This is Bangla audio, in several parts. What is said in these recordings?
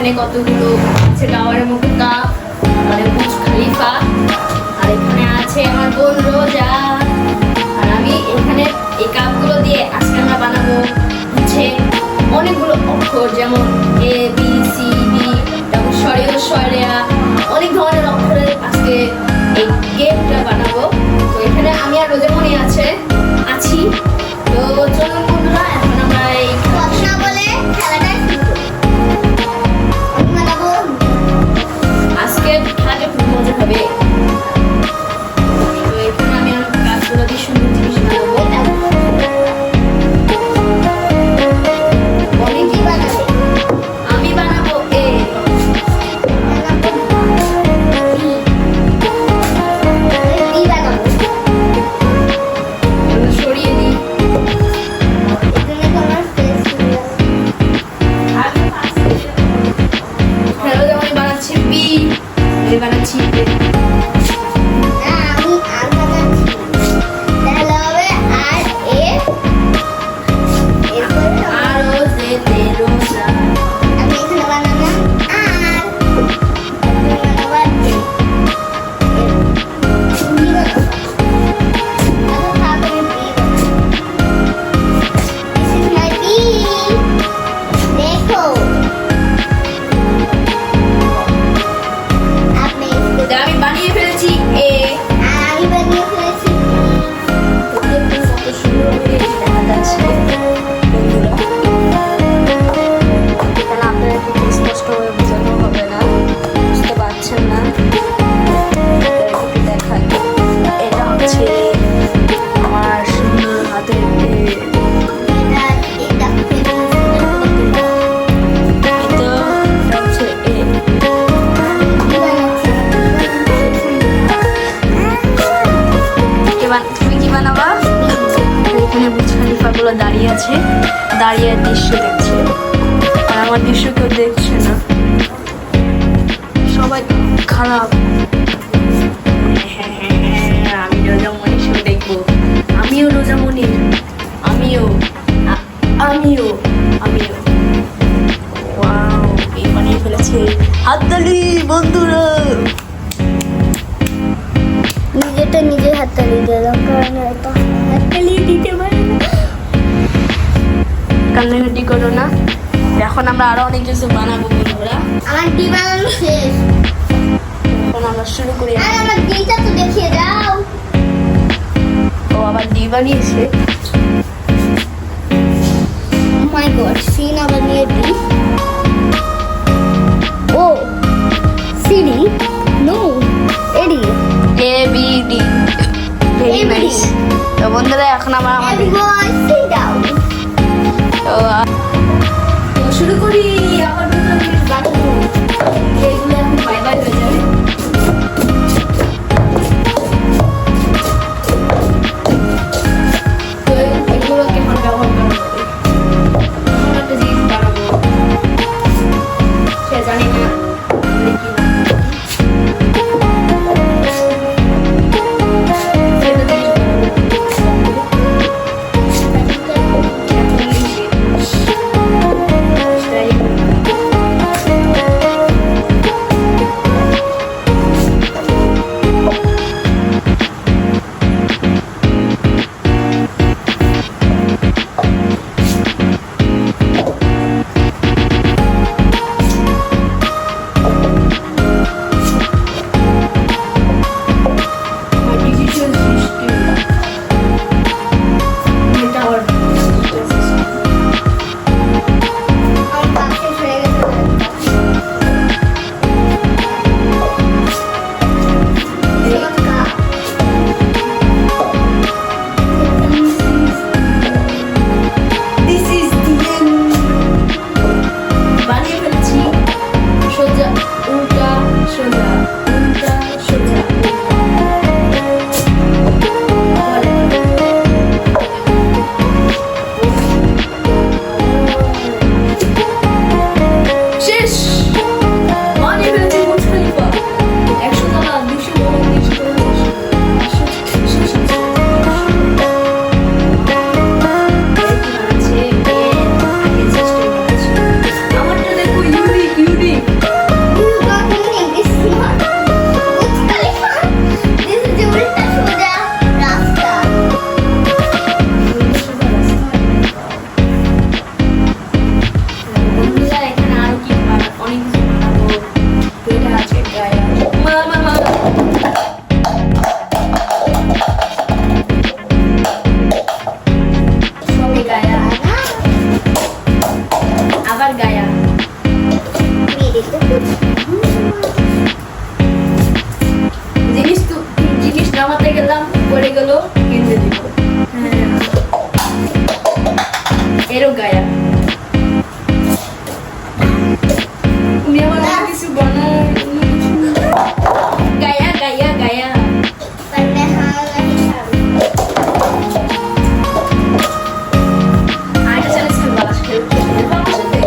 এখানে কতগুলো আছে টাওয়ারের মতো কাপ, মানে বুর্জ খলিফা। আর এখানে আছে আমার বোন রোজা। আর আমি এখানে এই কাপগুলো দিয়ে আজকে আমরা বানাবো হচ্ছে অনেকগুলো অক্ষর, যেমন এ বি সি ডি, তারপর স্বরীয় স্বরেয়া, অনেক ধরনের অক্ষরের আজকে এই গেমটা বানাবো। তো এখানে আমি আর রোজামণি আছি। তো চলুন বন্ধুরা, এখন আমরা এই কথা বলে খেলাটা বানাবো। আজকে খেলাটা খুব মজা হবে। তো এখানে আমি আমার কাজগুলো দিয়ে সুন্দর জিনিস বানাবো। আমি বানাবো এ, সরিয়ে দিই। হ্যালো, যেমন বানাচ্ছি বি, বানাচ্ছি দাঁড়িয়ে আছে, দাঁড়িয়ে দৃশ্য দেখছে, আর আমার দৃশ্য কেউ দেখছে না, সবাই খারাপ। আমি রোজামণির শো দেখবো, আমিও রোজামণির, আমিও। ওয়াও, এই বানিয়ে ফেলেছে। হাততালি বন্ধুরা, নিজেটা নিজের হাততালি দিয়ে হাততালি দিতে পারে না। কান্নাকাটি করো না, এখন আমরা আরো অনেক কিছু বানাবো বন্ধুরা। আমার ডি বানানো শেষ, এখন আমরা শুরু করি। আর আমার ডিটা তো দেখিয়ে দাও। ও আবার ডি বানিয়েছে। মাই গড, সিন আবার নিয়ে D. O CD, no eddy, A B D, very nice. তো বন্ধুরা, এখন আমরা আমাদের শুরু করি। আমার এগুলো এখন বাই বাই হয়ে যাবে। তো এগুলোকে আমার ব্যবহার করা হবে। একটা জিনিস বানাবো, সে জানি না এরও গায়া। তুমি আমার অন্য কিছু বানাও। গায়া গায়া গায়া। আরেকটা চ্যালেঞ্জ খেলবো আজকে। খেলবো আমার সাথে?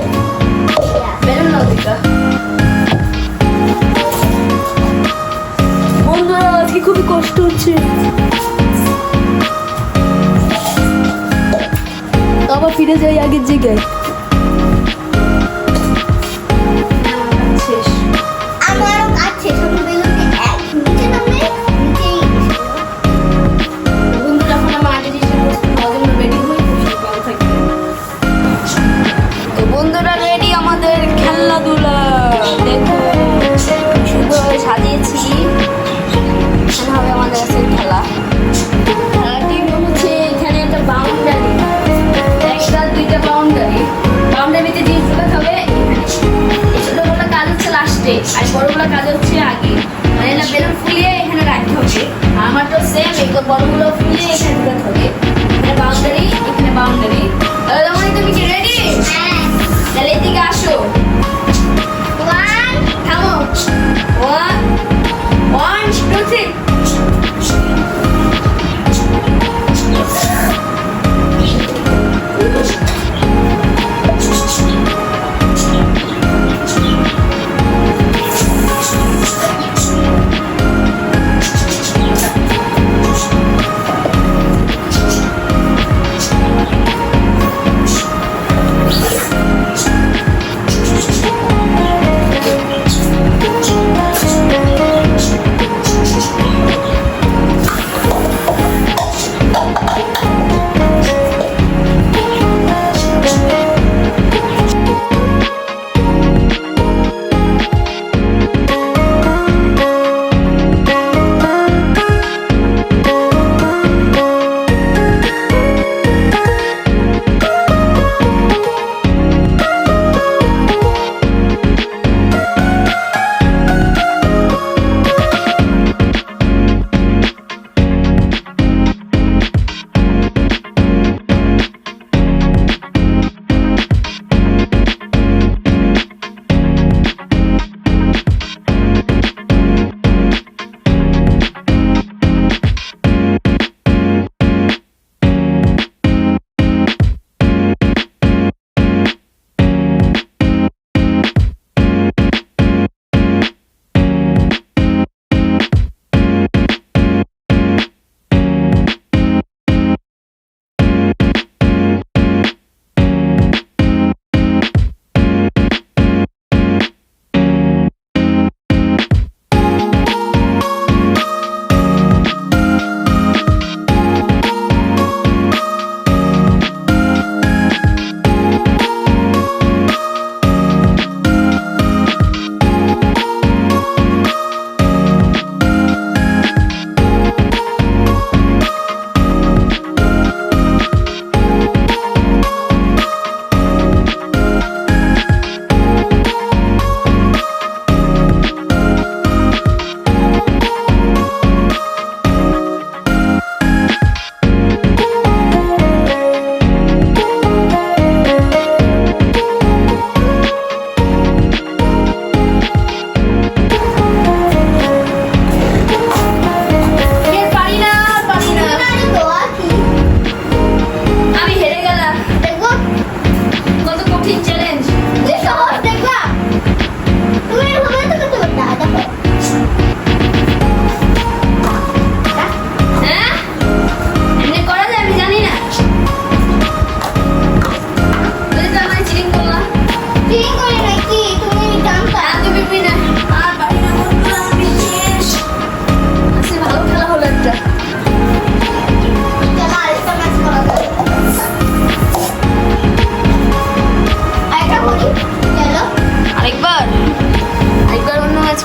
বেলুন নাও দিকা। বন্ধুরা আজকে খুবই কষ্ট হচ্ছে। আবার ফিরে যাই আগের জায়গায়। শেষ। আমারও কাজ শেষ। আমি বেলুনকে নিচে নামলে নিচেই বন্ধুরা এখন আমার আগে যে খাওয়ার জন্য রেডি হয়ে ভালো থাকবে। তো বন্ধুরা রেডি আমাদের খেলাধুলা। দেখো সুন্দর সাজিয়েছি। এখানে হবে আমাদের কাছে খেলা। খেলাটি হচ্ছে এখানে একটা বাউন্ডারি, একটা দুইটা বাউন্ডারি। বাউন্ডারিতে জিনিসগুলো হবে এখানে। এই ছোটগুলো কাজ হচ্ছে লাস্টে, আর বড়গুলো কাজ হচ্ছে আগে। মানে না বেলুন ফুলিয়ে এখানে রাখতে হবে। আর আমারটা সেম, এগুলো বড়গুলো ফুলিয়ে এখানে ঢুকাতে হবে। এখানে বাউন্ডারি, এখানে বাউন্ডারি। তাহলে তুমি কি রেডি? তাহলে এদিকে আসো। থামো। 1 2 3।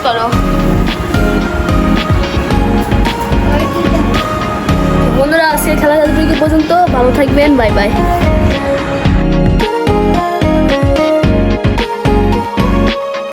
করো। বন্ধুরা আজকে খেলা পর্যন্ত ভালো থাকবেন, বাই বাই।